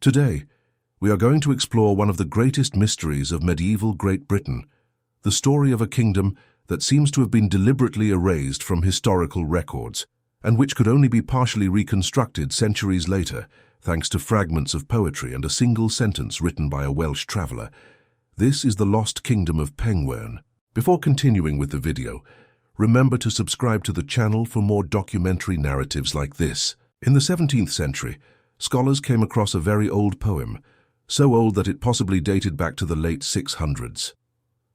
Today, we are going to explore one of the greatest mysteries of medieval Great Britain, the story of a kingdom that seems to have been deliberately erased from historical records, and which could only be partially reconstructed centuries later, thanks to fragments of poetry and a single sentence written by a Welsh traveller. This is the lost kingdom of Pengwern. Before continuing with the video, remember to subscribe to the channel for more documentary narratives like this. In the 17th century, scholars came across a very old poem, so old that it possibly dated back to the late 600s.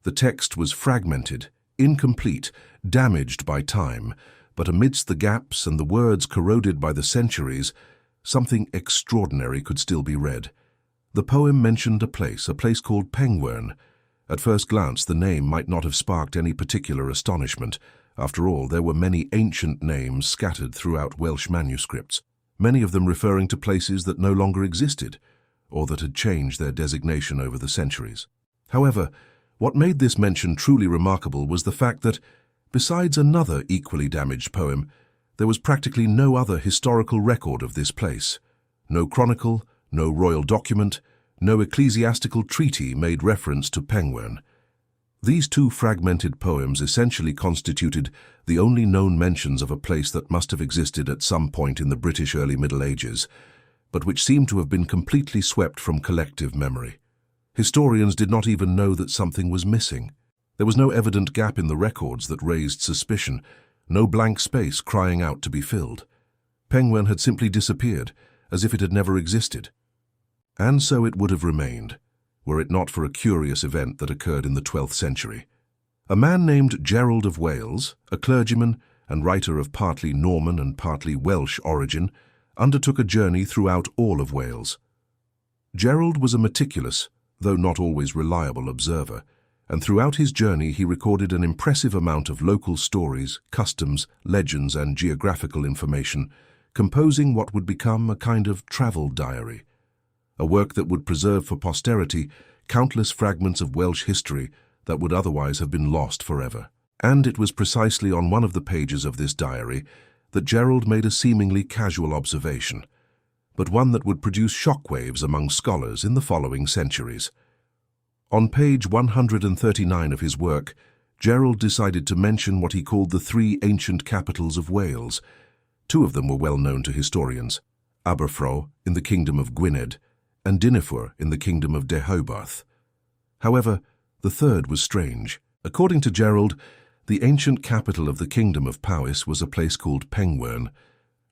The text was fragmented, incomplete, damaged by time, but amidst the gaps and the words corroded by the centuries, something extraordinary could still be read. The poem mentioned a place called Pengwern. At first glance, the name might not have sparked any particular astonishment. After all, there were many ancient names scattered throughout Welsh manuscripts, many of them referring to places that no longer existed, or that had changed their designation over the centuries. However, what made this mention truly remarkable was the fact that, besides another equally damaged poem, there was practically no other historical record of this place. No chronicle, no royal document, no ecclesiastical treaty made reference to Pengwern. These two fragmented poems essentially constituted the only known mentions of a place that must have existed at some point in the British early Middle Ages, but which seemed to have been completely swept from collective memory. Historians did not even know that something was missing. There was no evident gap in the records that raised suspicion, no blank space crying out to be filled. Pengwern had simply disappeared, as if it had never existed. And so it would have remained, were it not for a curious event that occurred in the 12th century. A man named Gerald of Wales, a clergyman and writer of partly Norman and partly Welsh origin, undertook a journey throughout all of Wales. Gerald was a meticulous, though not always reliable observer, and throughout his journey he recorded an impressive amount of local stories, customs, legends, and geographical information, composing what would become a kind of travel diary, a work that would preserve for posterity countless fragments of Welsh history that would otherwise have been lost forever. And it was precisely on one of the pages of this diary that Gerald made a seemingly casual observation, but one that would produce shockwaves among scholars in the following centuries. On page 139 of his work, Gerald decided to mention what he called the three ancient capitals of Wales. Two of them were well known to historians: Aberfro in the kingdom of Gwynedd and Dynefwr in the kingdom of Deheubarth. However, the third was strange. According to Gerald, the ancient capital of the kingdom of Powys was a place called Pengwern,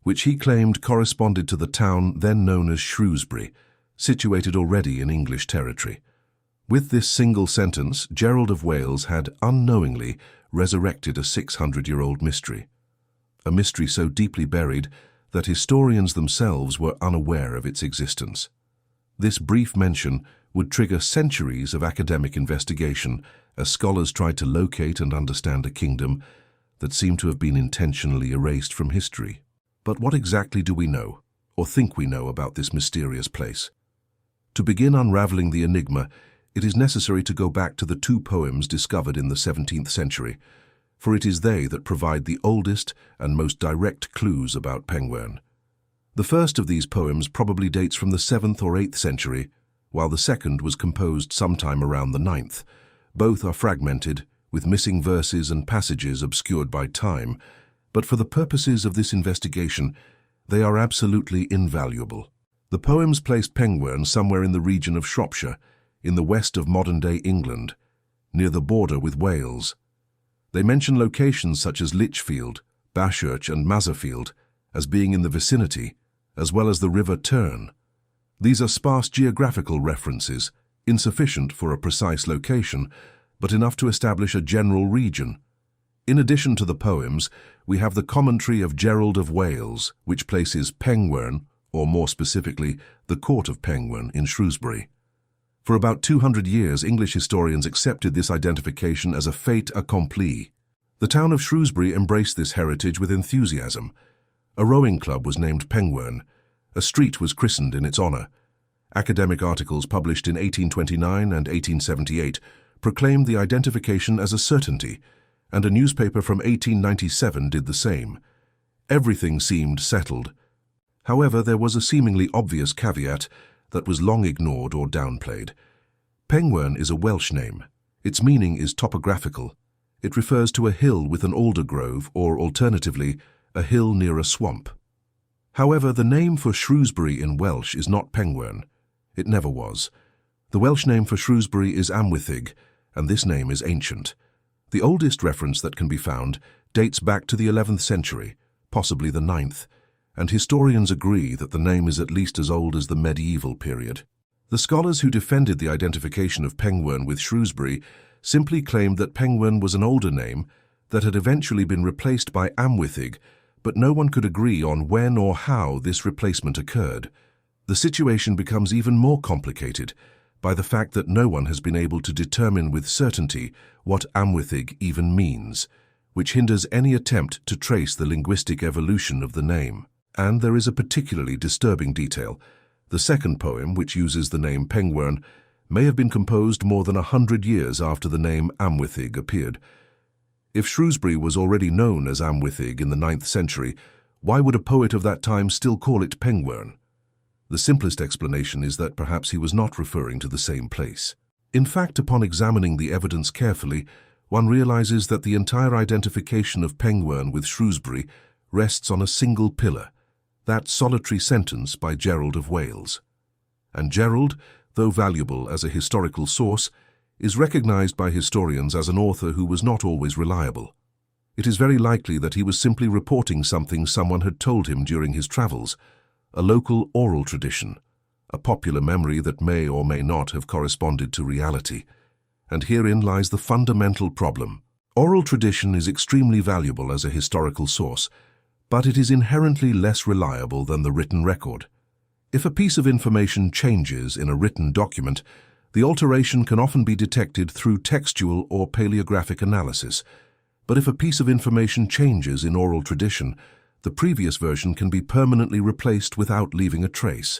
which he claimed corresponded to the town then known as Shrewsbury, situated already in English territory. With this single sentence, Gerald of Wales had unknowingly resurrected a 600-year-old mystery, a mystery so deeply buried that historians themselves were unaware of its existence. This brief mention would trigger centuries of academic investigation as scholars tried to locate and understand a kingdom that seemed to have been intentionally erased from history. But what exactly do we know, or think we know, about this mysterious place? To begin unraveling the enigma, it is necessary to go back to the two poems discovered in the 17th century, for it is they that provide the oldest and most direct clues about Pengwern. The first of these poems probably dates from the 7th or 8th century, while the second was composed sometime around the 9th. Both are fragmented, with missing verses and passages obscured by time, but for the purposes of this investigation, they are absolutely invaluable. The poems place Pengwern somewhere in the region of Shropshire, in the west of modern-day England, near the border with Wales. They mention locations such as Lichfield, Bashurch, and Maserfield as being in the vicinity, as well as the River Tern. These are sparse geographical references, insufficient for a precise location, but enough to establish a general region. In addition to the poems, we have the commentary of Gerald of Wales, which places Pengwern, or more specifically, the court of Pengwern, in Shrewsbury. For about 200 years, English historians accepted this identification as a fait accompli. The town of Shrewsbury embraced this heritage with enthusiasm. A rowing club was named Pengwern. A street was christened in its honor. Academic articles published in 1829 and 1878 proclaimed the identification as a certainty, and a newspaper from 1897 did the same. Everything seemed settled. However, there was a seemingly obvious caveat, that was long ignored or downplayed. Penguern is a Welsh name. Its meaning is topographical. It refers to a hill with an alder grove, or alternatively, a hill near a swamp. However, the name for Shrewsbury in Welsh is not Penguern. It never was. The Welsh name for Shrewsbury is Amwythig, and this name is ancient. The oldest reference that can be found dates back to the 11th century, possibly the 9th, and historians agree that the name is at least as old as the medieval period. The scholars who defended the identification of Penguern with Shrewsbury simply claimed that Penguern was an older name that had eventually been replaced by Amwythig, but no one could agree on when or how this replacement occurred. The situation becomes even more complicated by the fact that no one has been able to determine with certainty what Amwythig even means, which hinders any attempt to trace the linguistic evolution of the name. And there is a particularly disturbing detail. The second poem, which uses the name Penguern, may have been composed more than 100 years after the name Amwythig appeared. If Shrewsbury was already known as Amwythig in the 9th century, why would a poet of that time still call it Penguern? The simplest explanation is that perhaps he was not referring to the same place. In fact, upon examining the evidence carefully, one realizes that the entire identification of Penguern with Shrewsbury rests on a single pillar, that solitary sentence by Gerald of Wales. And Gerald, though valuable as a historical source, is recognized by historians as an author who was not always reliable. It is very likely that he was simply reporting something someone had told him during his travels, a local oral tradition, a popular memory that may or may not have corresponded to reality. And herein lies the fundamental problem. Oral tradition is extremely valuable as a historical source, but it is inherently less reliable than the written record. If a piece of information changes in a written document, the alteration can often be detected through textual or paleographic analysis. But if a piece of information changes in oral tradition, the previous version can be permanently replaced without leaving a trace.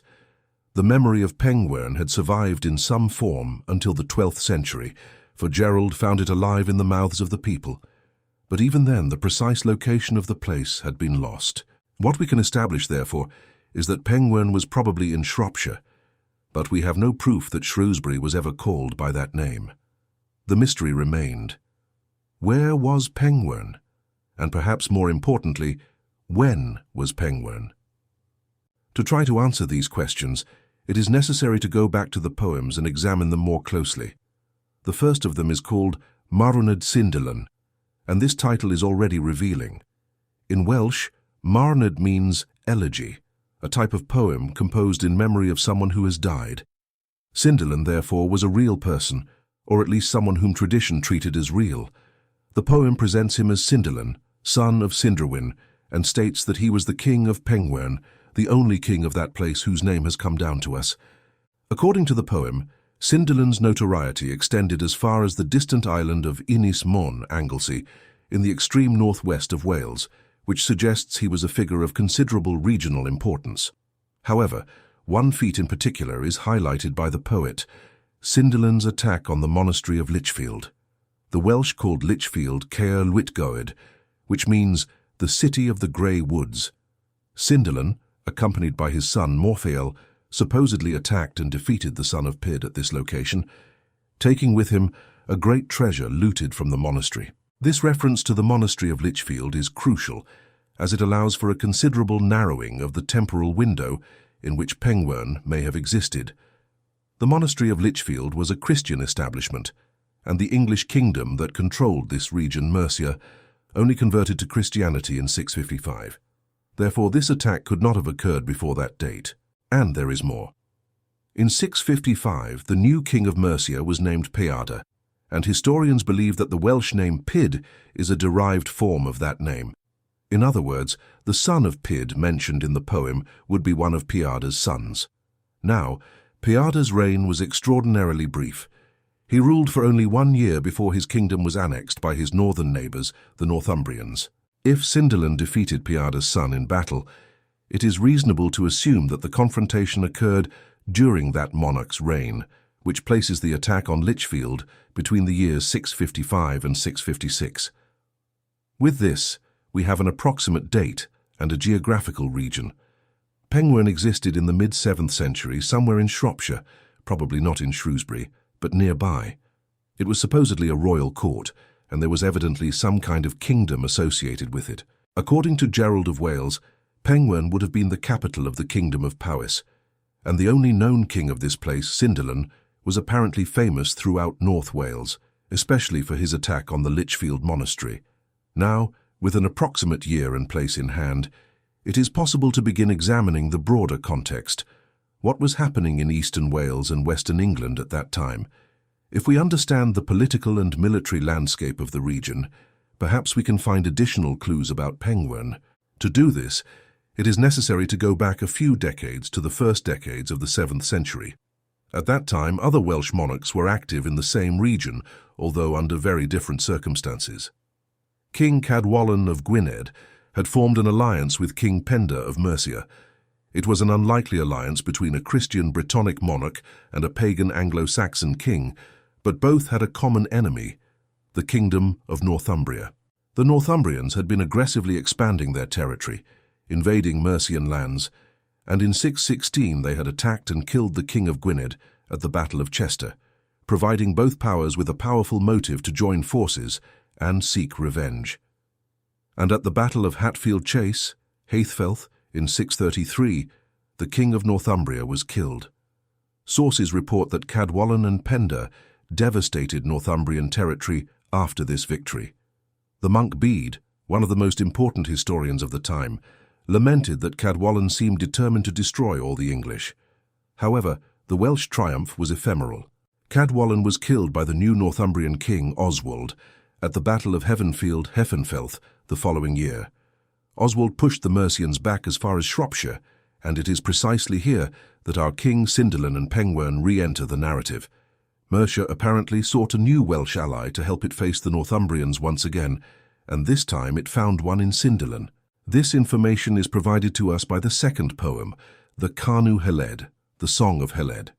The memory of Penguern had survived in some form until the 12th century, for Gerald found it alive in the mouths of the people. But even then, the precise location of the place had been lost. What we can establish, therefore, is that Penguern was probably in Shropshire, but we have no proof that Shrewsbury was ever called by that name. The mystery remained. Where was Penguern? And perhaps more importantly, when was Penguern? To try to answer these questions, it is necessary to go back to the poems and examine them more closely. The first of them is called Marwnad Sindalan, and this title is already revealing. In Welsh, Marwnad means elegy, a type of poem composed in memory of someone who has died. Sindalan, therefore, was a real person, or at least someone whom tradition treated as real. The poem presents him as Sindalan, son of Sindarwyn, and states that he was the king of Penguern, the only king of that place whose name has come down to us. According to the poem, Sindalan's notoriety extended as far as the distant island of Ynys Môn, Anglesey, in the extreme northwest of Wales, which suggests he was a figure of considerable regional importance. However, one feat in particular is highlighted by the poet, Sindalan's attack on the monastery of Lichfield. The Welsh called Lichfield Caer Luitgoed, which means the city of the grey woods. Sindalan, accompanied by his son Morphael, supposedly attacked and defeated the son of Pyd at this location, taking with him a great treasure looted from the monastery. This reference to the monastery of Lichfield is crucial, as it allows for a considerable narrowing of the temporal window in which Penguern may have existed. The monastery of Lichfield was a Christian establishment, and the English kingdom that controlled this region, Mercia, only converted to Christianity in 655. Therefore, this attack could not have occurred before that date. And there is more. In 655, the new king of Mercia was named Peada, and historians believe that the Welsh name Pyd is a derived form of that name. In other words, the son of Pyd mentioned in the poem would be one of Peada's sons. Now, Peada's reign was extraordinarily brief. He ruled for only 1 year before his kingdom was annexed by his northern neighbours, the Northumbrians. If Sindalan defeated Peada's son in battle, it is reasonable to assume that the confrontation occurred during that monarch's reign, which places the attack on Lichfield between the years 655 and 656. With this, we have an approximate date and a geographical region. Penguin existed in the mid-7th century somewhere in Shropshire, probably not in Shrewsbury, but nearby. It was supposedly a royal court, and there was evidently some kind of kingdom associated with it. According to Gerald of Wales, Penguin would have been the capital of the kingdom of Powys, and the only known king of this place, Cyndyllan, was apparently famous throughout North Wales, especially for his attack on the Lichfield monastery. Now, with an approximate year and place in hand, it is possible to begin examining the broader context. What was happening in eastern Wales and western England at that time? If we understand the political and military landscape of the region, perhaps we can find additional clues about Penguin. To do this, it is necessary to go back a few decades to the first decades of the 7th century. At that time, other Welsh monarchs were active in the same region, although under very different circumstances. King Cadwallon of Gwynedd had formed an alliance with King Penda of Mercia. It was an unlikely alliance between a Christian Brittonic monarch and a pagan Anglo-Saxon king, but both had a common enemy, the Kingdom of Northumbria. The Northumbrians had been aggressively expanding their territory, invading Mercian lands, and in 616 they had attacked and killed the King of Gwynedd at the Battle of Chester, providing both powers with a powerful motive to join forces and seek revenge. And at the Battle of Hatfield Chase, Haethfelth, in 633, the King of Northumbria was killed. Sources report that Cadwallon and Penda devastated Northumbrian territory after this victory. The monk Bede, one of the most important historians of the time, lamented that Cadwallon seemed determined to destroy all the English. However, the Welsh triumph was ephemeral. Cadwallon was killed by the new Northumbrian king, Oswald, at the Battle of Hefenfelth the following year. Oswald pushed the Mercians back as far as Shropshire, and it is precisely here that our King Cyndyllan and Penguin re-enter the narrative. Mercia apparently sought a new Welsh ally to help it face the Northumbrians once again, and this time it found one in Cyndyllan. This information is provided to us by the second poem, the Canu Heledd, the Song of Heledd.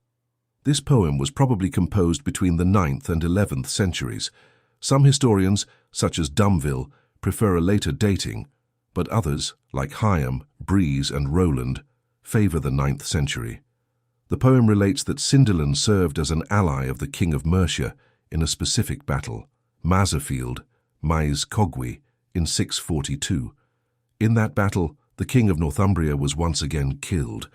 This poem was probably composed between the 9th and 11th centuries. Some historians, such as Dumville, prefer a later dating, but others, like Hyam, Breeze, and Rowland, favor the 9th century. The poem relates that Cyndyllan served as an ally of the King of Mercia in a specific battle, Maserfield, Maes Cogwi, in 642. In that battle, the King of Northumbria was once again killed.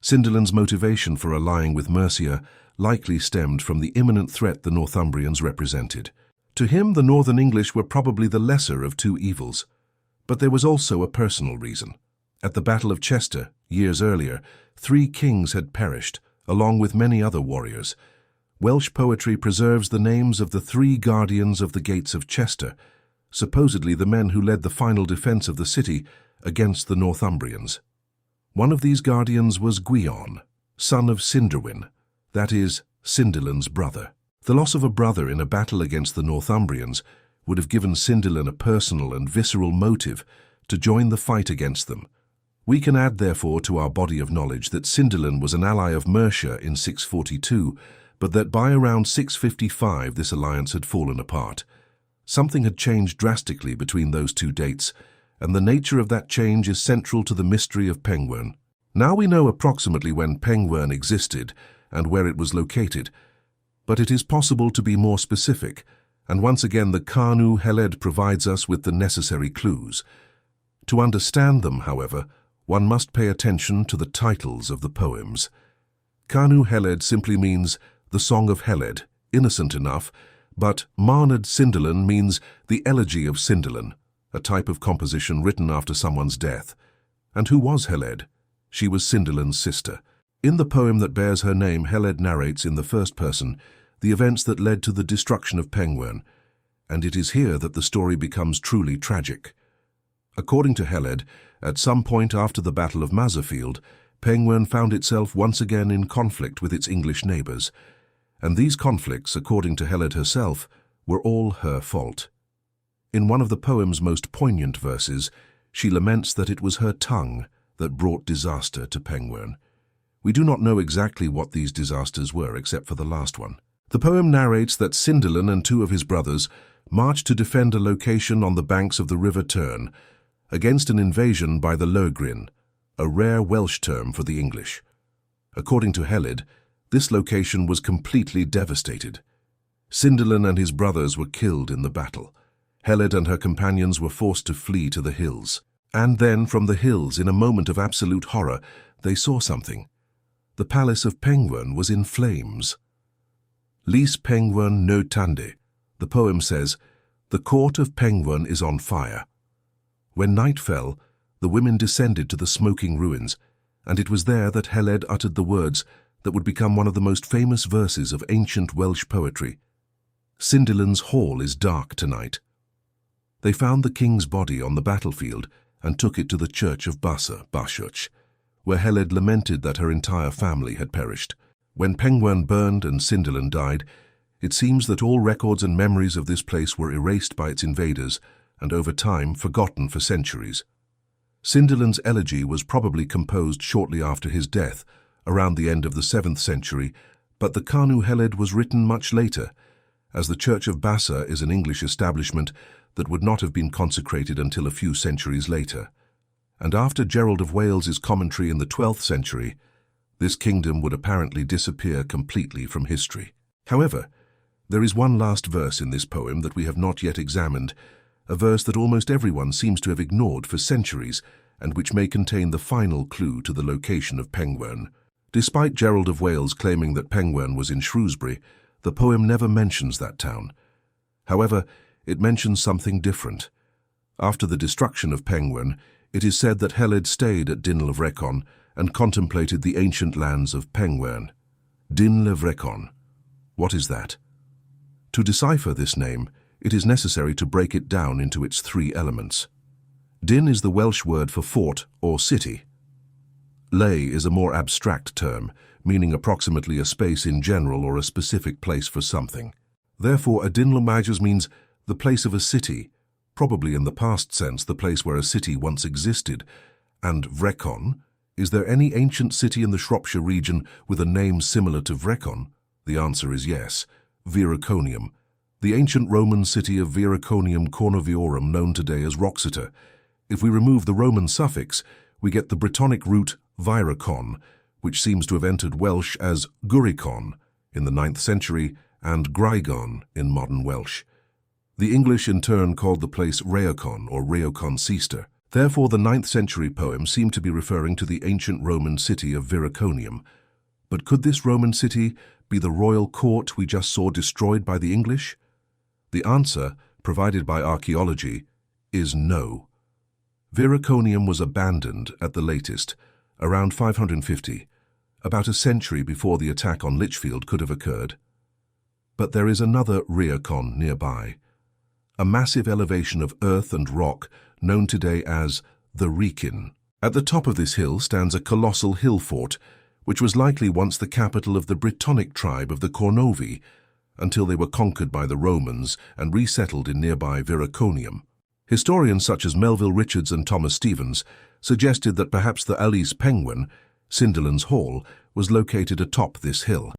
Cyndyllan's motivation for allying with Mercia likely stemmed from the imminent threat the Northumbrians represented. To him, the northern English were probably the lesser of two evils. But there was also a personal reason. At the Battle of Chester, years earlier, 3 kings had perished, along with many other warriors. Welsh poetry preserves the names of the 3 guardians of the gates of Chester, supposedly the men who led the final defense of the city against the Northumbrians. One of these guardians was Gwion, son of Cynderwyn, that is, Cyndyllan's brother. The loss of a brother in a battle against the Northumbrians would have given Cyndyllan a personal and visceral motive to join the fight against them. We can add, therefore, to our body of knowledge that Cyndyllan was an ally of Mercia in 642, but that by around 655 this alliance had fallen apart. Something had changed drastically between those 2 dates, and the nature of that change is central to the mystery of Penguin. Now we know approximately when Penguin existed and where it was located, but it is possible to be more specific, and once again the Canu Heledd provides us with the necessary clues. To understand them, however, one must pay attention to the titles of the poems. Canu Heledd simply means the Song of Heledd, innocent enough, but Marnad Cyndyllan means the Elegy of Cyndyllan, a type of composition written after someone's death. And who was Heledd? She was Cyndyllan's sister. In the poem that bears her name, Heledd narrates in the first person the events that led to the destruction of Penguin, and it is here that the story becomes truly tragic. According to Heledd, at some point after the Battle of Maserfield, Penguin found itself once again in conflict with its English neighbours, and these conflicts, according to Heledd herself, were all her fault. In one of the poem's most poignant verses, she laments that it was her tongue that brought disaster to Penguin. We do not know exactly what these disasters were except for the last one. The poem narrates that Cyndyllan and 2 of his brothers marched to defend a location on the banks of the River Tern against an invasion by the Logrin, a rare Welsh term for the English. According to Heled, this location was completely devastated. Cyndyllan and his brothers were killed in the battle. Heled and her companions were forced to flee to the hills. And then, from the hills, in a moment of absolute horror, they saw something. The palace of Penguern was in flames. Lys Penguern no tande, the poem says, the court of Penguern is on fire. When night fell, the women descended to the smoking ruins, and it was there that Heled uttered the words that would become one of the most famous verses of ancient Welsh poetry. Cyndyllan's hall is dark tonight. They found the king's body on the battlefield and took it to the church of Basa, Bashurch, where Heled lamented that her entire family had perished. When Penguern burned and Cyndyllan died, it seems that all records and memories of this place were erased by its invaders and over time forgotten for centuries. Cyndyllan's elegy was probably composed shortly after his death, around the end of the 7th century, but the Canu Heled was written much later, as the Church of Basa is an English establishment that would not have been consecrated until a few centuries later. And after Gerald of Wales's commentary in the 12th century, this kingdom would apparently disappear completely from history. However, there is one last verse in this poem that we have not yet examined, a verse that almost everyone seems to have ignored for centuries and which may contain the final clue to the location of Penguern. Despite Gerald of Wales claiming that Penguern was in Shrewsbury, the poem never mentions that town. However, it mentions something different. After the destruction of Penguern, it is said that Heled stayed at Dinl of Wrekin and contemplated the ancient lands of Penguern. Dinl of Wrekin. What is that? To decipher this name, it is necessary to break it down into its 3 elements. Din is the Welsh word for fort or city. Lay is a more abstract term, meaning approximately a space in general or a specific place for something. Therefore, a Dinlamages means the place of a city, probably in the past sense the place where a city once existed, and Wrekin. Is there any ancient city in the Shropshire region with a name similar to Wrekin? The answer is yes, Viraconium, the ancient Roman city of Viraconium Cornoviorum known today as Wroxeter. If we remove the Roman suffix, we get the Brittonic root Viracon, which seems to have entered Welsh as Guricon in the 9th century and Graigon in modern Welsh. The English in turn called the place Rheacon or Rheocon Seaster. Therefore, the 9th century poem seemed to be referring to the ancient Roman city of Viraconium. But could this Roman city be the royal court we just saw destroyed by the English? The answer, provided by archaeology, is no. Viraconium was abandoned at the latest, around 550, about a century before the attack on Lichfield could have occurred. But there is another Rheacon nearby, a massive elevation of earth and rock known today as the Wrekin. At the top of this hill stands a colossal hill fort, which was likely once the capital of the Brittonic tribe of the Cornovi, until they were conquered by the Romans and resettled in nearby Viraconium. Historians such as Melville Richards and Thomas Stevens suggested that perhaps the Lys Penguern, Cyndyllan's hall, was located atop this hill.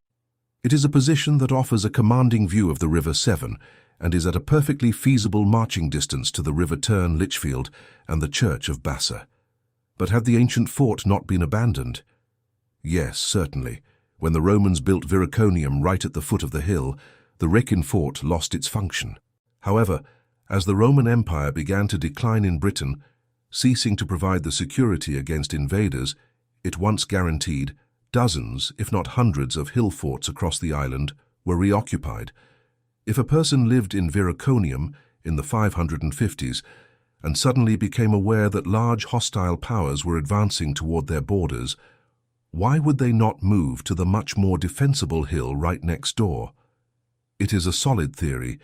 It is a position that offers a commanding view of the River Severn and is at a perfectly feasible marching distance to the River Tern, Lichfield, and the Church of Basa. But had the ancient fort not been abandoned? Yes, certainly. When the Romans built Viraconium right at the foot of the hill, the Wrekin fort lost its function. However, as the Roman Empire began to decline in Britain, ceasing to provide the security against invaders it once guaranteed, dozens, if not hundreds, of hill forts across the island were reoccupied. If a person lived in Viraconium in the 550s and suddenly became aware that large hostile powers were advancing toward their borders, why would they not move to the much more defensible hill right next door? It is a solid theory,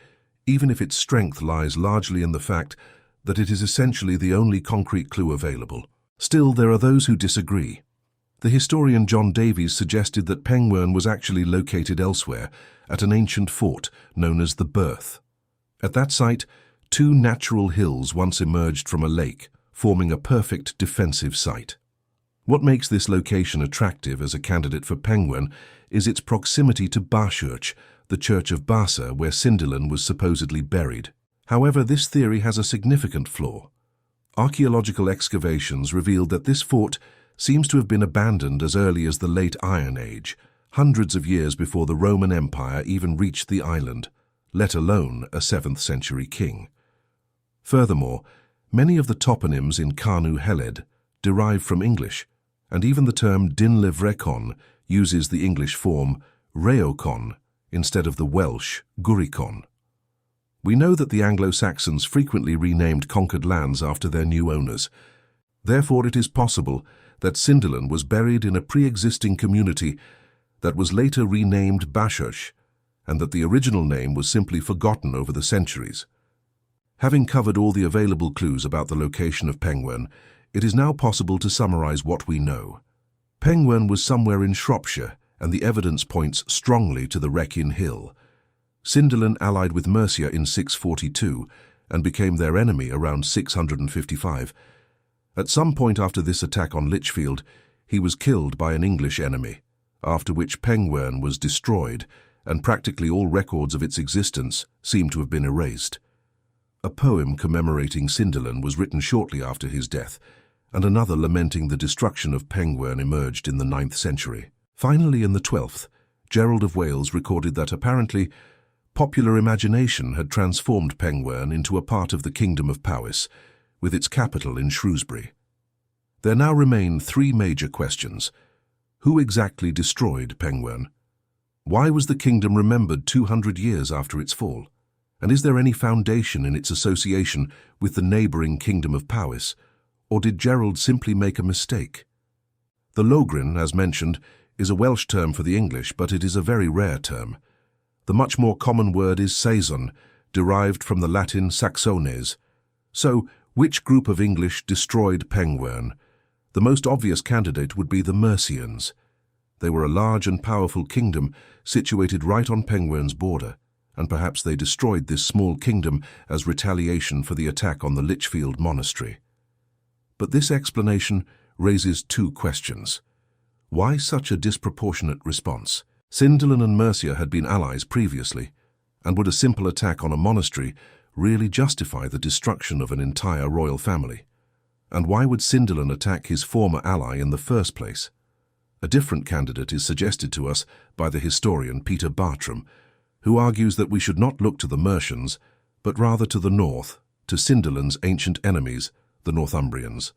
even if its strength lies largely in the fact that it is essentially the only concrete clue available. Still, there are those who disagree. The historian John Davies suggested that Penguern was actually located elsewhere, at an ancient fort known as the Birth. At that site, 2 natural hills once emerged from a lake, forming a perfect defensive site. What makes this location attractive as a candidate for Penguern is its proximity to Bashurch, the Church of Basa, where Cyndyllan was supposedly buried. However, this theory has a significant flaw. Archaeological excavations revealed that this fort seems to have been abandoned as early as the late Iron Age, hundreds of years before the Roman Empire even reached the island, let alone a 7th century king. Furthermore, many of the toponyms in Kanu Heled derive from English, and even the term Dinlevrecon uses the English form Reocon instead of the Welsh Guricon. We know that the Anglo-Saxons frequently renamed conquered lands after their new owners. Therefore, it is possible that Sindalan was buried in a pre-existing community that was later renamed Bashosh, and that the original name was simply forgotten over the centuries. Having covered all the available clues about the location of Penguern, it is now possible to summarize what we know. Penguern was somewhere in Shropshire, and the evidence points strongly to the Wrekin Hill. Sindalan allied with Mercia in 642 and became their enemy around 655. At some point after this attack on Lichfield, he was killed by an English enemy, after which Penguern was destroyed, and practically all records of its existence seem to have been erased. A poem commemorating Sindalan was written shortly after his death, and another lamenting the destruction of Penguern emerged in the 9th century. Finally, in the 12th, Gerald of Wales recorded that apparently popular imagination had transformed Penguern into a part of the Kingdom of Powys, with its capital in Shrewsbury. There now remain 3 major questions. Who exactly destroyed Penguern? Why was the kingdom remembered 200 years after its fall? And is there any foundation in its association with the neighbouring Kingdom of Powys, or did Gerald simply make a mistake? The Logrin, as mentioned, is a Welsh term for the English, but it is a very rare term. The much more common word is Saeson, derived from the Latin Saxones. So, which group of English destroyed Penguern? The most obvious candidate would be the Mercians. They were a large and powerful kingdom situated right on Penguern's border, and perhaps they destroyed this small kingdom as retaliation for the attack on the Lichfield monastery. But this explanation raises 2 questions. Why such a disproportionate response? Sindalan and Mercia had been allies previously, and would a simple attack on a monastery really justify the destruction of an entire royal family? And why would Sindalan attack his former ally in the first place? A different candidate is suggested to us by the historian Peter Bartram, who argues that we should not look to the Mercians, but rather to the north, to Sindalan's ancient enemies, the Northumbrians.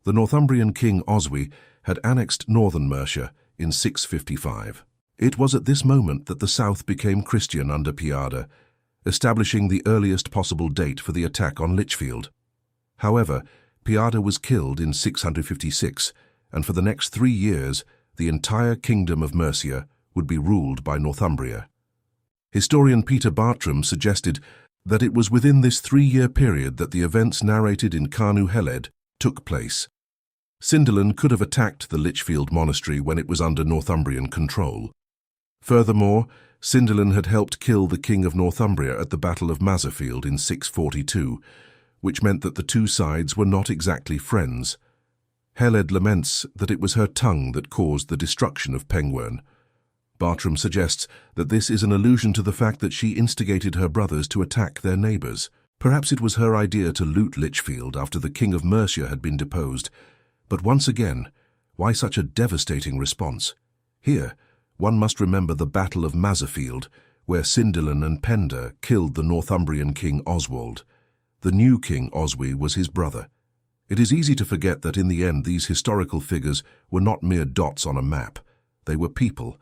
The Northumbrian king Oswy had annexed northern Mercia in 655. It was at this moment that the south became Christian under Piarda, establishing the earliest possible date for the attack on Lichfield. However, Piarda was killed in 656, and for the next 3 years, the entire kingdom of Mercia would be ruled by Northumbria. Historian Peter Bartram suggested that it was within this 3-year period that the events narrated in Kanu Heled took place. Sindalan could have attacked the Lichfield monastery when it was under Northumbrian control. Furthermore, Sindalan had helped kill the king of Northumbria at the Battle of Maserfield in 642, which meant that the 2 sides were not exactly friends. Heled laments that it was her tongue that caused the destruction of Penguern. Bartram suggests that this is an allusion to the fact that she instigated her brothers to attack their neighbours. Perhaps it was her idea to loot Lichfield after the king of Mercia had been deposed. But once again, why such a devastating response? Here, one must remember the Battle of Maserfield, where Sindalan and Penda killed the Northumbrian king Oswald. The new king Oswy was his brother. It is easy to forget that in the end these historical figures were not mere dots on a map. They were people.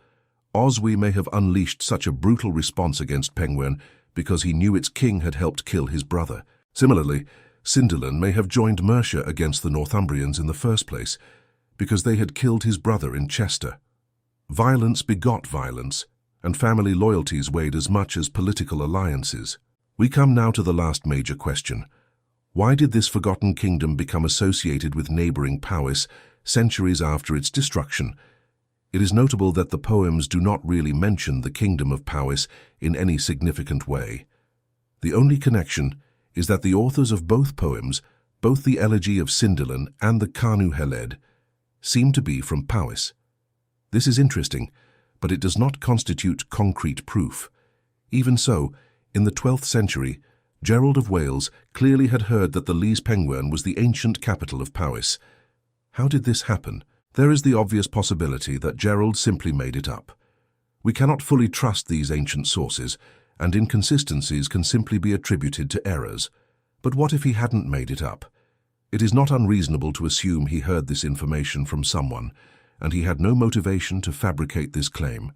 Oswy may have unleashed such a brutal response against Penguern because he knew its king had helped kill his brother. Similarly, Sindalan may have joined Mercia against the Northumbrians in the first place because they had killed his brother in Chester. Violence begot violence, and family loyalties weighed as much as political alliances. We come now to the last major question. Why did this forgotten kingdom become associated with neighbouring Powys centuries after its destruction? It is notable that the poems do not really mention the kingdom of Powys in any significant way. The only connection is that the authors of both poems, both the Elegy of Sindalan and the Kanu Heled, seem to be from Powys. This is interesting, but it does not constitute concrete proof. Even so, in the 12th century, Gerald of Wales clearly had heard that the Lys Penguern was the ancient capital of Powys. How did this happen? There is the obvious possibility that Gerald simply made it up. We cannot fully trust these ancient sources, and inconsistencies can simply be attributed to errors. But what if he hadn't made it up? It is not unreasonable to assume he heard this information from someone, and he had no motivation to fabricate this claim.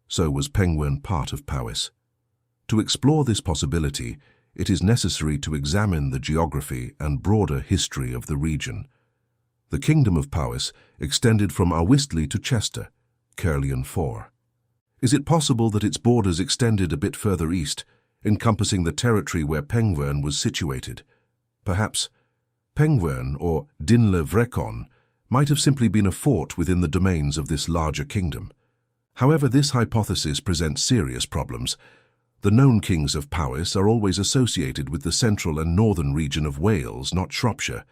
So was Penguin part of Powys? To explore this possibility, it is necessary to examine the geography and broader history of the region. The Kingdom of Powys extended from Arwistley to Chester, Caerleon 4. Is it possible that its borders extended a bit further east, encompassing the territory where Penguin was situated? Perhaps Penguin, or Dinle Vrecon, might have simply been a fort within the domains of this larger kingdom. However, this hypothesis presents serious problems. The known kings of Powys are always associated with the central and northern region of Wales, not Shropshire.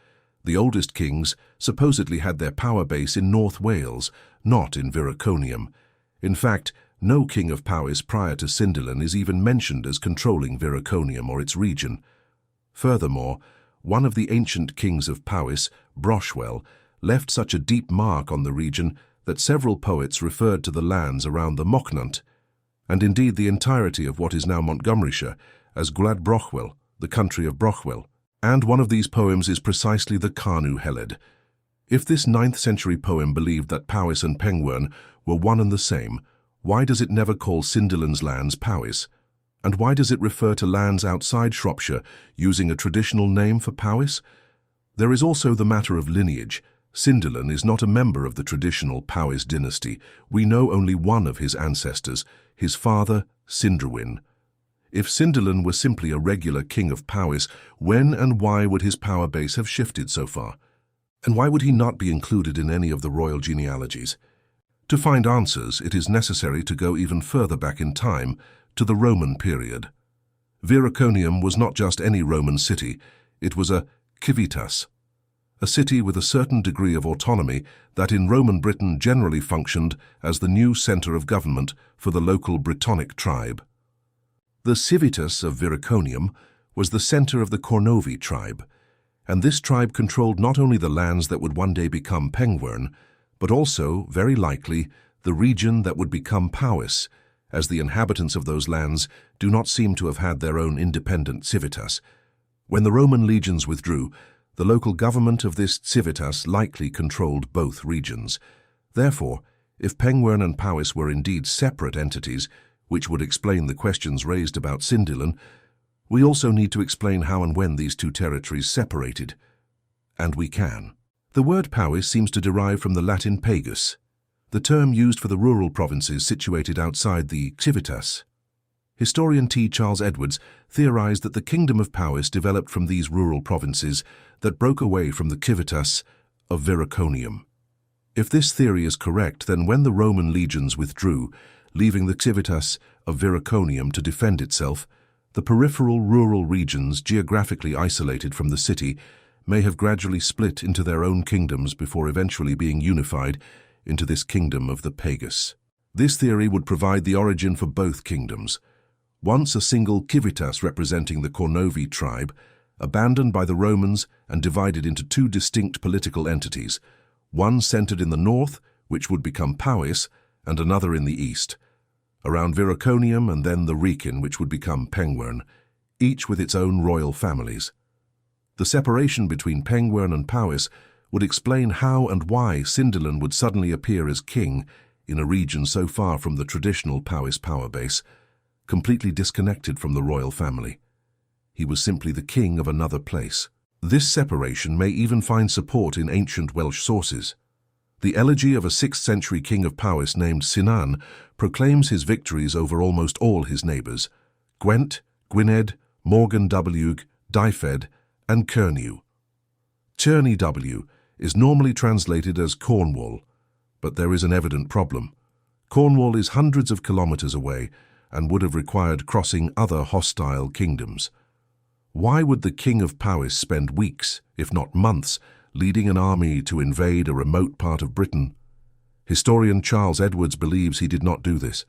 The oldest kings supposedly had their power base in North Wales, not in Viraconium. In fact, no king of Powys prior to Cinderlan is even mentioned as controlling Viraconium or its region. Furthermore, one of the ancient kings of Powys, Brochwel, left such a deep mark on the region that several poets referred to the lands around the Mochnant, and indeed the entirety of what is now Montgomeryshire, as Gwlad Brochwel, the country of Brochwel. And one of these poems is precisely the Carnw Heled. If this 9th century poem believed that Powys and Penguin were one and the same, why does it never call Cinderlan's lands Powys? And why does it refer to lands outside Shropshire using a traditional name for Powys? There is also the matter of lineage. Cinderlan is not a member of the traditional Powys dynasty. We know only one of his ancestors, his father, Cinderwyn. If Cinderlan were simply a regular king of Powys, when and why would his power base have shifted so far? And why would he not be included in any of the royal genealogies? To find answers, it is necessary to go even further back in time, to the Roman period. Viraconium was not just any Roman city, it was a civitas, a city with a certain degree of autonomy that in Roman Britain generally functioned as the new centre of government for the local Brittonic tribe. The civitas of Viraconium was the centre of the Cornovi tribe, and this tribe controlled not only the lands that would one day become Penguin, but also, very likely, the region that would become Powys, as the inhabitants of those lands do not seem to have had their own independent civitas. When the Roman legions withdrew, the local government of this civitas likely controlled both regions. Therefore, if Penguin and Powys were indeed separate entities, which would explain the questions raised about Cinderlan, we also need to explain how and when these two territories separated. And we can. The word Powys seems to derive from the Latin pagus, the term used for the rural provinces situated outside the civitas. Historian T. Charles Edwards theorized that the Kingdom of Powys developed from these rural provinces that broke away from the civitas of Viraconium. If this theory is correct, then when the Roman legions withdrew, leaving the civitas of Viraconium to defend itself, the peripheral rural regions geographically isolated from the city may have gradually split into their own kingdoms before eventually being unified into this kingdom of the pagus. This theory would provide the origin for both kingdoms. Once a single civitas representing the Cornovi tribe, abandoned by the Romans and divided into two distinct political entities, one centered in the north, which would become Powys, and another in the east, around Viraconium and then the Wrekin, which would become Penguin, each with its own royal families. The separation between Penguin and Powys would explain how and why Cinderlan would suddenly appear as king in a region so far from the traditional Powys power base, completely disconnected from the royal family. He was simply the king of another place. This separation may even find support in ancient Welsh sources. The elegy of a 6th century king of Powys named Cynan proclaims his victories over almost all his neighbours, Gwent, Gwynedd, Morgan Wg, Dyfed, and Cernyw. Cerny W is normally translated as Cornwall, but there is an evident problem. Cornwall is hundreds of kilometres away and would have required crossing other hostile kingdoms. Why would the king of Powys spend weeks, if not months, leading an army to invade a remote part of Britain? Historian Charles Edwards believes he did not do this.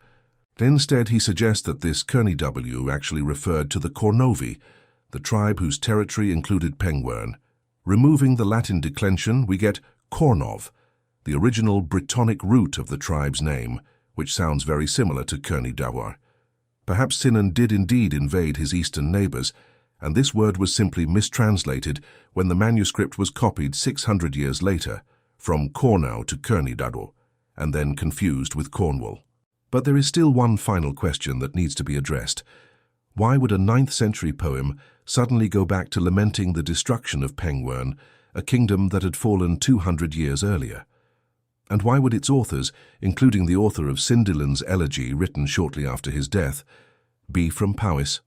Instead, he suggests that this Cerny W actually referred to the Cornovi, the tribe whose territory included Penguin. Removing the Latin declension, we get Cornov, the original Brittonic root of the tribe's name, which sounds very similar to Cerny Dawar. Perhaps Sinan did indeed invade his eastern neighbors, and this word was simply mistranslated when the manuscript was copied 600 years later from Cornau to Cerny Dawar, and then confused with Cornwall. But there is still one final question that needs to be addressed. Why would a 9th century poem suddenly go back to lamenting the destruction of Pengwern, a kingdom that had fallen 200 years earlier? And why would its authors, including the author of Sindilan's elegy written shortly after his death, be from Powys?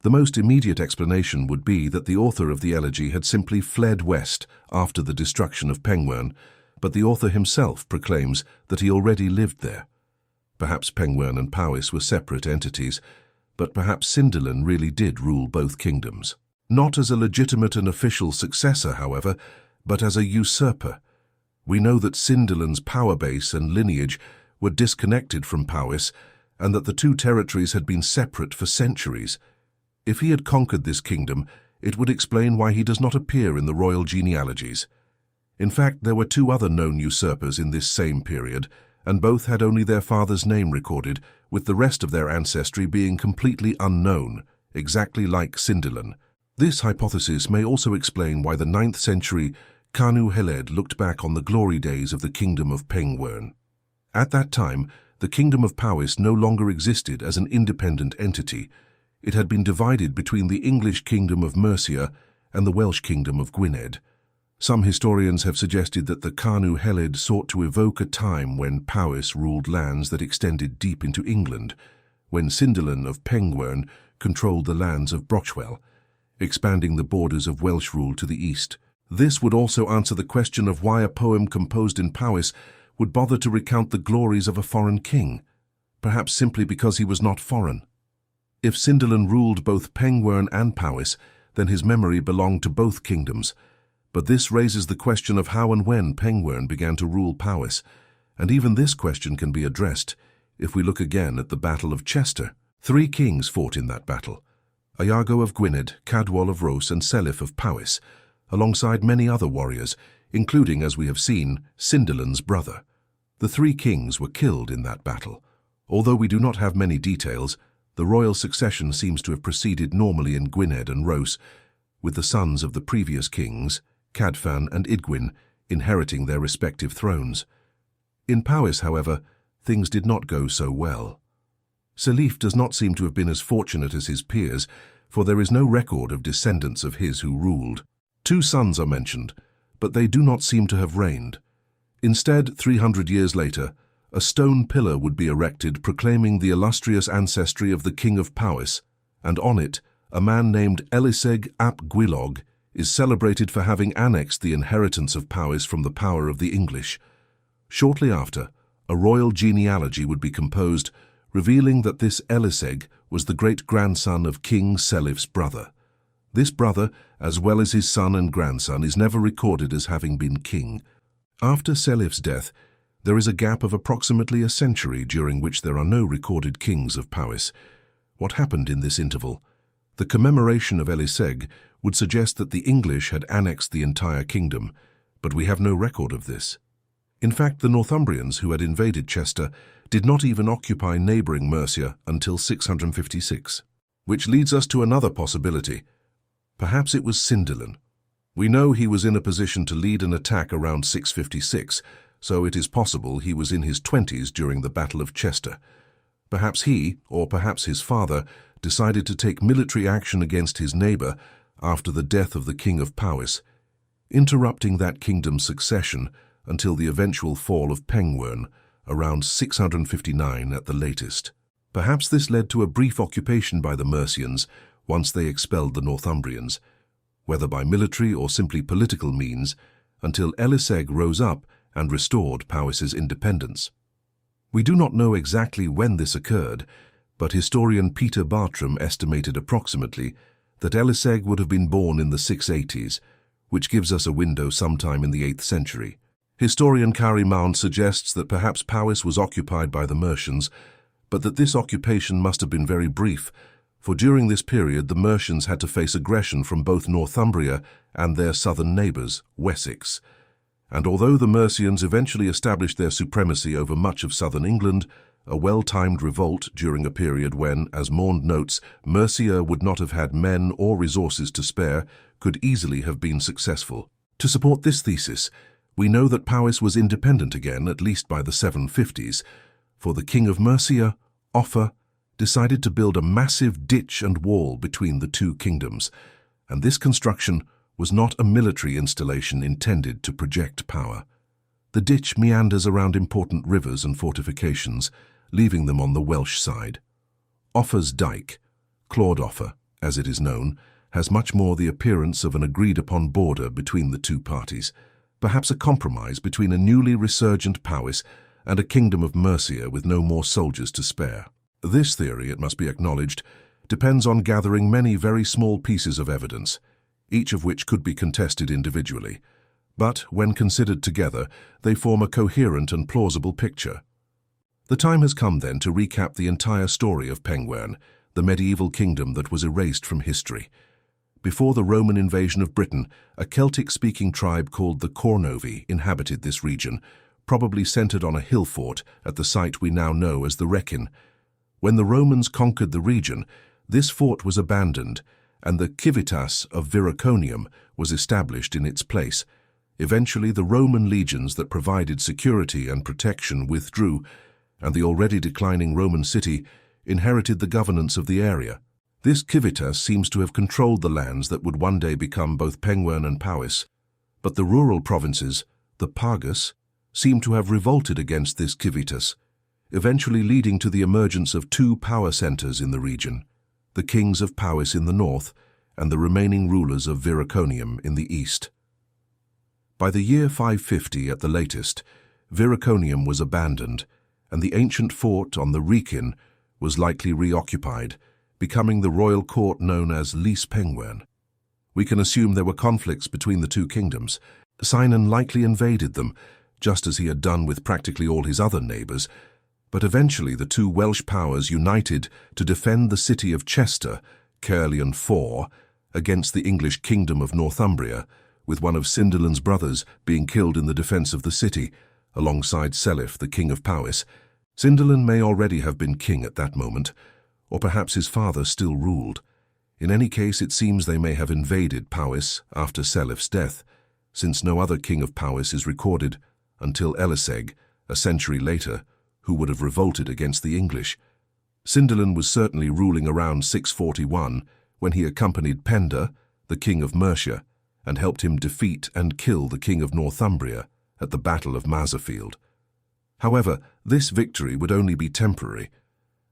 The most immediate explanation would be that the author of the elegy had simply fled west after the destruction of Pengwern, but the author himself proclaims that he already lived there. Perhaps Pengwern and Powys were separate entities, but perhaps Sindilan really did rule both kingdoms. Not as a legitimate and official successor, however, but as a usurper. We know that Sindilan's power base and lineage were disconnected from Powys, and that the two territories had been separate for centuries. If he had conquered this kingdom, it would explain why he does not appear in the royal genealogies. In fact, there were two other known usurpers in this same period, and both had only their father's name recorded, with the rest of their ancestry being completely unknown, exactly like Sindilan. This hypothesis may also explain why the 9th century Kanu Heled looked back on the glory days of the kingdom of Pengwern. At that time, the kingdom of Powys no longer existed as an independent entity. It had been divided between the English kingdom of Mercia and the Welsh kingdom of Gwynedd. Some historians have suggested that the Kanu Heled sought to evoke a time when Powys ruled lands that extended deep into England, when Sindilan of Pengwern controlled the lands of Brochwel, expanding the borders of Welsh rule to the east. This would also answer the question of why a poem composed in Powys would bother to recount the glories of a foreign king, perhaps simply because he was not foreign. If Sindilan ruled both Pengwern and Powys, then his memory belonged to both kingdoms. But this raises the question of how and when Pengwern began to rule Powys, and even this question can be addressed if we look again at the Battle of Chester. 3 kings fought in that battle: Iago of Gwynedd, Cadwal of Rhos, and Selif of Powys, alongside many other warriors, including, as we have seen, Sindilan's brother. The 3 kings were killed in that battle. Although we do not have many details, the royal succession seems to have proceeded normally in Gwynedd and Rhos, with the sons of the previous kings, Cadfan and Idwyn, inheriting their respective thrones. In Powys, however, things did not go so well. Selif does not seem to have been as fortunate as his peers, for there is no record of descendants of his who ruled. 2 sons are mentioned, but they do not seem to have reigned. Instead, 300 years later, a stone pillar would be erected proclaiming the illustrious ancestry of the king of Powys, and on it, a man named Eliseg ap Gwilog is celebrated for having annexed the inheritance of Powys from the power of the English. Shortly after, a royal genealogy would be composed, revealing that this Eliseg was the great-grandson of King Selif's brother. This brother, as well as his son and grandson, is never recorded as having been king. After Selif's death, there is a gap of approximately a century during which there are no recorded kings of Powys. What happened in this interval? The commemoration of Eliseg would suggest that the English had annexed the entire kingdom, but we have no record of this. In fact, the Northumbrians, who had invaded Chester, did not even occupy neighbouring Mercia until 656, which leads us to another possibility. Perhaps it was Sindilan. We know he was in a position to lead an attack around 656, so it is possible he was in his 20s during the Battle of Chester. Perhaps he, or perhaps his father, decided to take military action against his neighbour after the death of the king of Powys, interrupting that kingdom's succession until the eventual fall of Pengwern, around 659 at the latest. Perhaps this led to a brief occupation by the Mercians once they expelled the Northumbrians, whether by military or simply political means, until Eliseg rose up and restored Powys's independence. We do not know exactly when this occurred, but historian Peter Bartram estimated approximately that Eliseg would have been born in the 680s, which gives us a window sometime in the 8th century. Historian Cary Mound suggests that perhaps Powys was occupied by the Mercians, but that this occupation must have been very brief, for during this period the Mercians had to face aggression from both Northumbria and their southern neighbours, Wessex. And although the Mercians eventually established their supremacy over much of southern England, a well-timed revolt during a period when, as Maund notes, Mercia would not have had men or resources to spare, could easily have been successful. To support this thesis, we know that Powys was independent again, at least by the 750s, for the king of Mercia, Offa, decided to build a massive ditch and wall between the two kingdoms, and this construction was not a military installation intended to project power. The ditch meanders around important rivers and fortifications, leaving them on the Welsh side. Offa's dyke, Clwyd Offa, as it is known, has much more the appearance of an agreed-upon border between the two parties, perhaps a compromise between a newly resurgent Powys and a kingdom of Mercia with no more soldiers to spare. This theory, it must be acknowledged, depends on gathering many very small pieces of evidence, each of which could be contested individually, but when considered together, they form a coherent and plausible picture. The time has come then to recap the entire story of Pengwern, the medieval kingdom that was erased from history. Before the Roman invasion of Britain, a Celtic-speaking tribe called the Cornovi inhabited this region, probably centered on a hill fort at the site we now know as the Wrekin. When the Romans conquered the region, this fort was abandoned, and the civitas of Viraconium was established in its place. Eventually, the Roman legions that provided security and protection withdrew, and the already declining Roman city inherited the governance of the area. This civitas seems to have controlled the lands that would one day become both Pengwern and Powys, but the rural provinces, the pagas, seem to have revolted against this civitas, eventually leading to the emergence of two power centers in the region, the kings of Powys in the north and the remaining rulers of Viraconium in the east. By the year 550 at the latest, Viraconium was abandoned, and the ancient fort on the Wrekin was likely reoccupied, becoming the royal court known as Lys Pengwern. We can assume there were conflicts between the two kingdoms. Cynan likely invaded them, just as he had done with practically all his other neighbours, but eventually the two Welsh powers united to defend the city of Chester, Caerleon IV, against the English kingdom of Northumbria, with one of Cinderland's brothers being killed in the defence of the city, alongside Seliph, the king of Powys. Cinderland may already have been king at that moment, or perhaps his father still ruled. In any case, it seems they may have invaded Powys after Seliph's death, since no other king of Powys is recorded until Eliseg, a century later, who would have revolted against the English. Cinderland was certainly ruling around 641 when he accompanied Penda, the king of Mercia, and helped him defeat and kill the king of Northumbria at the Battle of Maserfield. However, this victory would only be temporary,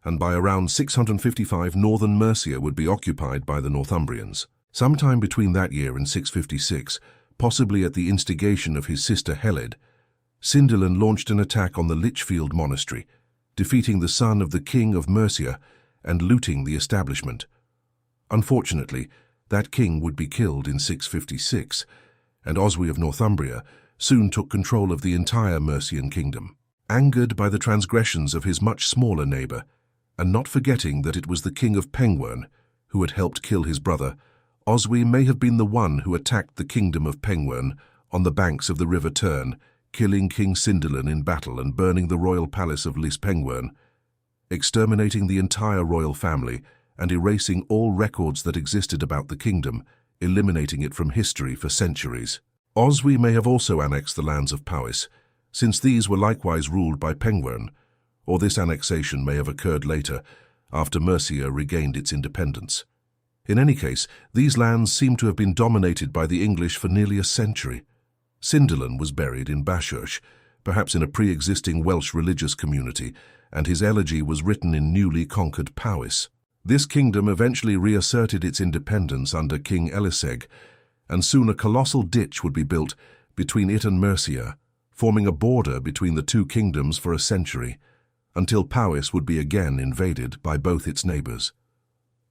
and by around 655 northern Mercia would be occupied by the Northumbrians. Sometime between that year and 656, possibly at the instigation of his sister Heled, Cinderland launched an attack on the Lichfield monastery, defeating the son of the king of Mercia and looting the establishment. Unfortunately, that king would be killed in 656, and Oswy of Northumbria soon took control of the entire Mercian kingdom. Angered by the transgressions of his much smaller neighbour, and not forgetting that it was the king of Pengwern who had helped kill his brother, Oswy may have been the one who attacked the kingdom of Pengwern on the banks of the River Tern, killing King Cinderland in battle and burning the royal palace of Lys Pengwern, exterminating the entire royal family and erasing all records that existed about the kingdom, eliminating it from history for centuries. Oswy may have also annexed the lands of Powys, since these were likewise ruled by Pengwern, or this annexation may have occurred later, after Mercia regained its independence. In any case, these lands seem to have been dominated by the English for nearly a century. Cinderland was buried in Bashursh, perhaps in a pre-existing Welsh religious community, and his elegy was written in newly conquered Powys. This kingdom eventually reasserted its independence under King Eliseg, and soon a colossal ditch would be built between it and Mercia, forming a border between the two kingdoms for a century, until Powys would be again invaded by both its neighbours.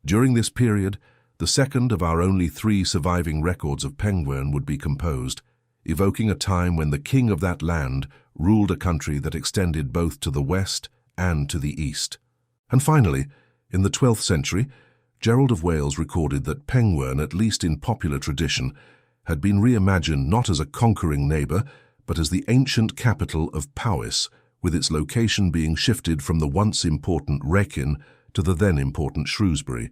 During this period, the second of our only 3 surviving records of Pengwern would be composed, evoking a time when the king of that land ruled a country that extended both to the west and to the east. And finally, in the 12th century, Gerald of Wales recorded that Pengwern, at least in popular tradition, had been reimagined not as a conquering neighbour, but as the ancient capital of Powys, with its location being shifted from the once important Wrekin to the then important Shrewsbury,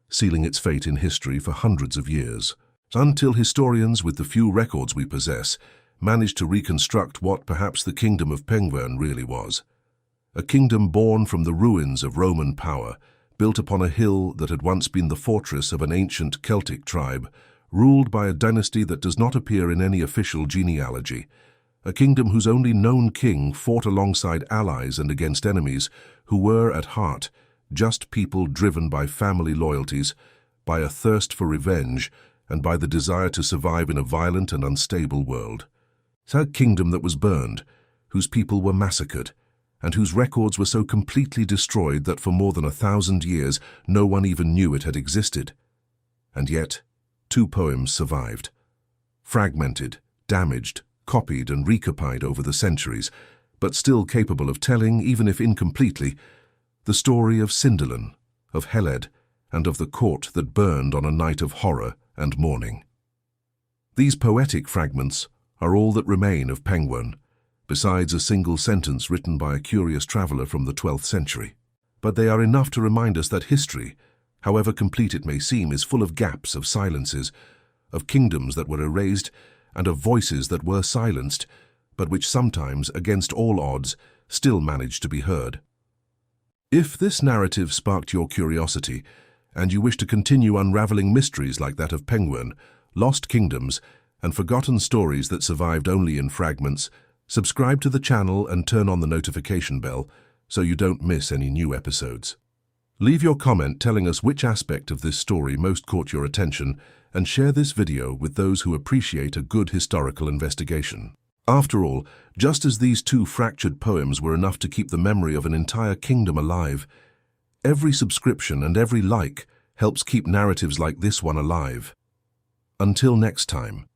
sealing its fate in history for hundreds of years, until historians, with the few records we possess, managed to reconstruct what perhaps the kingdom of Penguern really was. A kingdom born from the ruins of Roman power, built upon a hill that had once been the fortress of an ancient Celtic tribe, ruled by a dynasty that does not appear in any official genealogy, a kingdom whose only known king fought alongside allies and against enemies who were, at heart, just people driven by family loyalties, by a thirst for revenge, and by the desire to survive in a violent and unstable world. A kingdom that was burned, whose people were massacred, and whose records were so completely destroyed that for more than 1,000 years no one even knew it had existed. And yet, 2 poems survived. Fragmented, damaged, copied and recopied over the centuries, but still capable of telling, even if incompletely, the story of Cinderlan, of Heled, and of the court that burned on a night of horror and mourning. These poetic fragments are all that remain of Penguern, besides a single sentence written by a curious traveller from the 12th century. But they are enough to remind us that history, however complete it may seem, is full of gaps, of silences, of kingdoms that were erased, and of voices that were silenced, but which sometimes, against all odds, still managed to be heard. If this narrative sparked your curiosity, and you wish to continue unraveling mysteries like that of Penguern, lost kingdoms, and forgotten stories that survived only in fragments, subscribe to the channel and turn on the notification bell so you don't miss any new episodes. Leave your comment telling us which aspect of this story most caught your attention, and share this video with those who appreciate a good historical investigation. After all, just as these 2 fractured poems were enough to keep the memory of an entire kingdom alive, every subscription and every like helps keep narratives like this one alive. Until next time.